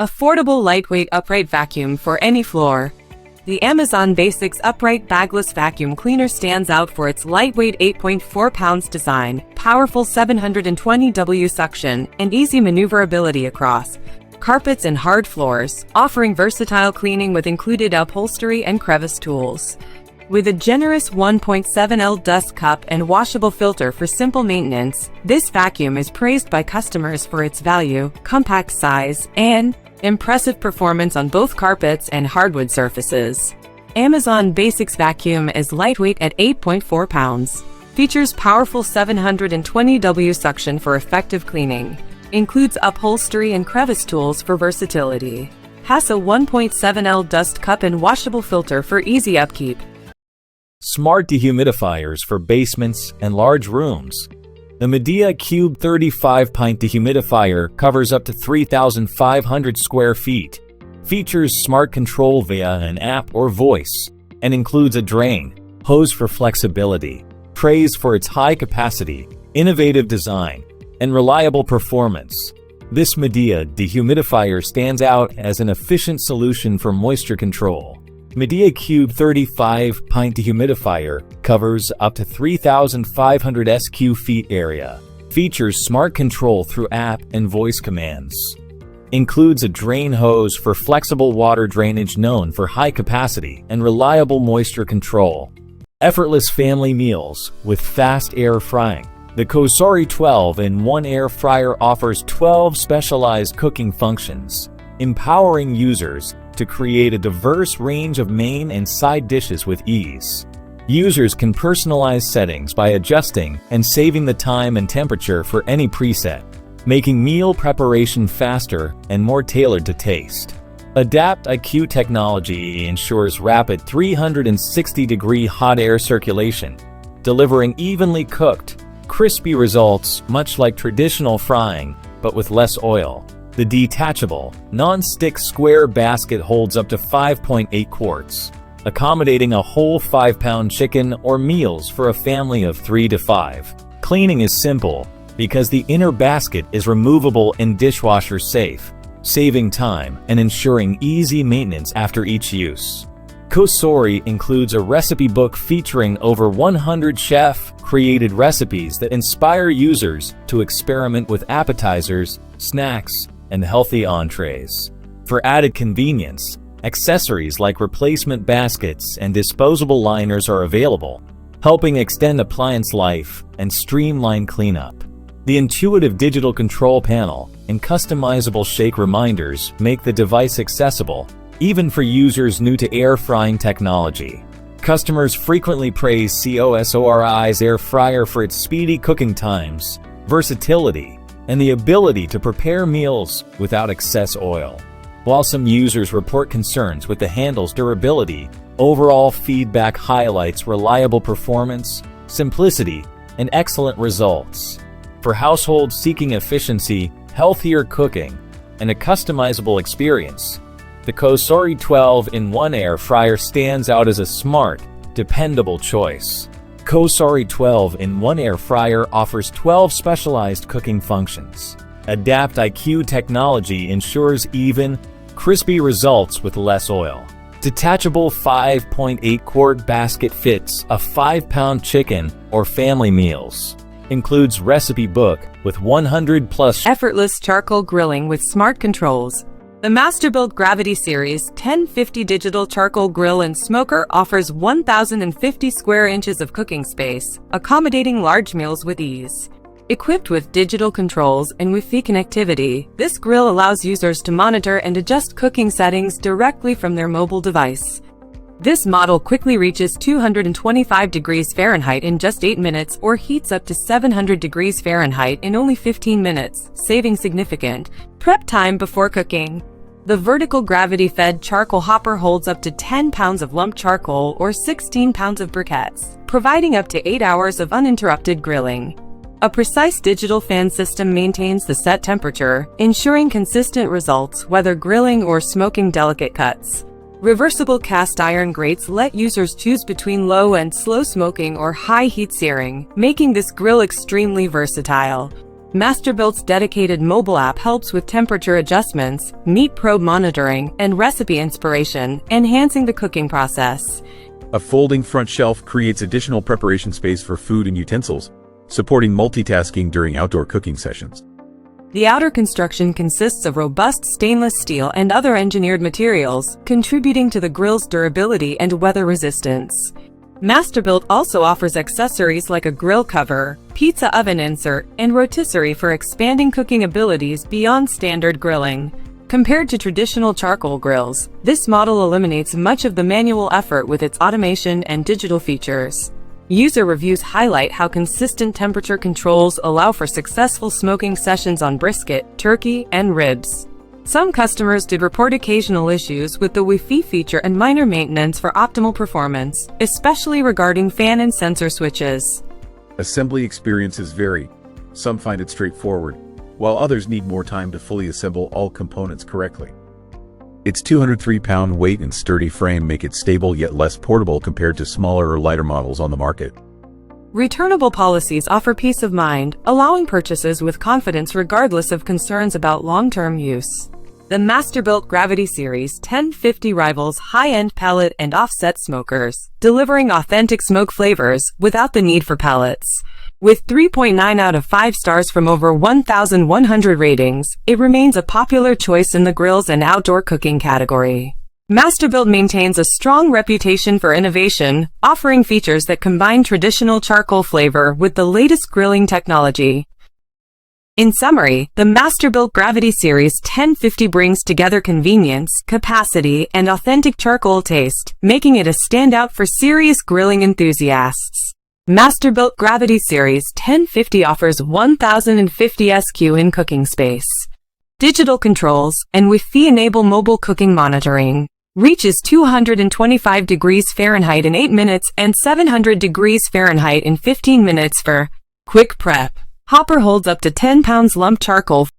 Affordable lightweight upright vacuum for any floor. The Amazon Basics Upright Bagless Vacuum Cleaner stands out for its lightweight 8.4 pounds design, powerful 720W suction, and easy maneuverability across carpets and hard floors, offering versatile cleaning with included upholstery and crevice tools. With a generous 1.7L dust cup and washable filter for simple maintenance, this vacuum is praised by customers for its value, compact size, and impressive performance on both carpets and hardwood surfaces. Amazon Basics Vacuum is lightweight at 8.4 pounds. Features powerful 720W suction for effective cleaning. Includes upholstery and crevice tools for versatility. Has a 1.7L dust cup and washable filter for easy upkeep. Smart dehumidifiers for basements and large rooms. The Midea Cube 35 Pint dehumidifier covers up to 3,500 square feet, features smart control via an app or voice, and includes a drain hose for flexibility. Praised for its high capacity, innovative design, and reliable performance, this Midea dehumidifier stands out as an efficient solution for moisture control. Midea Cube 35 Pint dehumidifier covers up to 3,500 sq feet area. Features smart control through app and voice commands. Includes a drain hose for flexible water drainage known for high capacity and reliable moisture control. Effortless family meals with fast air frying. The COSORI 12-in-1 air fryer offers 12 specialized cooking functions, empowering users to create a diverse range of main and side dishes with ease. Users can personalize settings by adjusting and saving the time and temperature for any preset, making meal preparation faster and more tailored to taste. AdaptIQ technology ensures rapid 360-degree hot air circulation, delivering evenly cooked, crispy results much like traditional frying, but with less oil. The detachable, non-stick square basket holds up to 5.8 quarts, accommodating a whole 5-pound chicken or meals for a family of 3 to 5. Cleaning is simple because the inner basket is removable and dishwasher-safe, saving time and ensuring easy maintenance after each use. COSORI includes a recipe book featuring over 100 chef-created recipes that inspire users to experiment with appetizers, snacks, and healthy entrees. For added convenience, accessories like replacement baskets and disposable liners are available, helping extend appliance life and streamline cleanup. The intuitive digital control panel and customizable shake reminders make the device accessible, even for users new to air frying technology. Customers frequently praise COSORI's air fryer for its speedy cooking times, versatility, and the ability to prepare meals without excess oil. While some users report concerns with the handle's durability, overall feedback highlights reliable performance, simplicity, and excellent results. For households seeking efficiency, healthier cooking, and a customizable experience, the COSORI 12-in-1 air fryer stands out as a smart, dependable choice. COSORI 12-in-1 air fryer offers 12 specialized cooking functions. AdaptIQ technology ensures even, crispy results with less oil. Detachable 5.8-quart basket fits a 5-pound chicken or family meals. Includes recipe book with 100+ effortless charcoal grilling with smart controls. The Masterbuilt Gravity Series 1050 digital charcoal grill and smoker offers 1,050 square inches of cooking space, accommodating large meals with ease. Equipped with digital controls and Wi-Fi connectivity, this grill allows users to monitor and adjust cooking settings directly from their mobile device. This model quickly reaches 225 degrees Fahrenheit in just 8 minutes or heats up to 700 degrees Fahrenheit in only 15 minutes, saving significant prep time before cooking. The vertical gravity-fed charcoal hopper holds up to 10 pounds of lumped charcoal or 16 pounds of briquettes, providing up to 8 hours of uninterrupted grilling. A precise digital fan system maintains the set temperature, ensuring consistent results whether grilling or smoking delicate cuts. Reversible cast iron grates let users choose between low and slow smoking or high heat searing, making this grill extremely versatile. Masterbuilt's dedicated mobile app helps with temperature adjustments, meat probe monitoring, and recipe inspiration, enhancing the cooking process. A folding front shelf creates additional preparation space for food and utensils, supporting multitasking during outdoor cooking sessions. The outer construction consists of robust stainless steel and other engineered materials, contributing to the grill's durability and weather resistance. Masterbuilt also offers accessories like a grill cover, pizza oven insert, and rotisserie for expanding cooking abilities beyond standard grilling. Compared to traditional charcoal grills, this model eliminates much of the manual effort with its automation and digital features. User reviews highlight how consistent temperature controls allow for successful smoking sessions on brisket, turkey, and ribs. Some customers did report occasional issues with the Wi-Fi feature and minor maintenance for optimal performance, especially regarding fan and sensor switches. Assembly experiences vary. Some find it straightforward, while others need more time to fully assemble all components correctly. Its 203-pound weight and sturdy frame make it stable yet less portable compared to smaller or lighter models on the market. Returnable policies offer peace of mind, allowing purchases with confidence regardless of concerns about long-term use. The Masterbuilt Gravity Series 1050 rivals high-end pellet and offset smokers, delivering authentic smoke flavors without the need for pellets. With 3.9 out of 5 stars from over 1,100 ratings, it remains a popular choice in the grills and outdoor cooking category. Masterbuilt maintains a strong reputation for innovation, offering features that combine traditional charcoal flavor with the latest grilling technology. In summary, the Masterbuilt Gravity Series 1050 brings together convenience, capacity, and authentic charcoal taste, making it a standout for serious grilling enthusiasts. Masterbuilt Gravity Series 1050 offers 1,050 SQ in cooking space, digital controls, and Wi-Fi-enabled mobile cooking monitoring. Reaches 225 degrees Fahrenheit in 8 minutes and 700 degrees Fahrenheit in 15 minutes for quick prep. Hopper holds up to 10 pounds lumped charcoal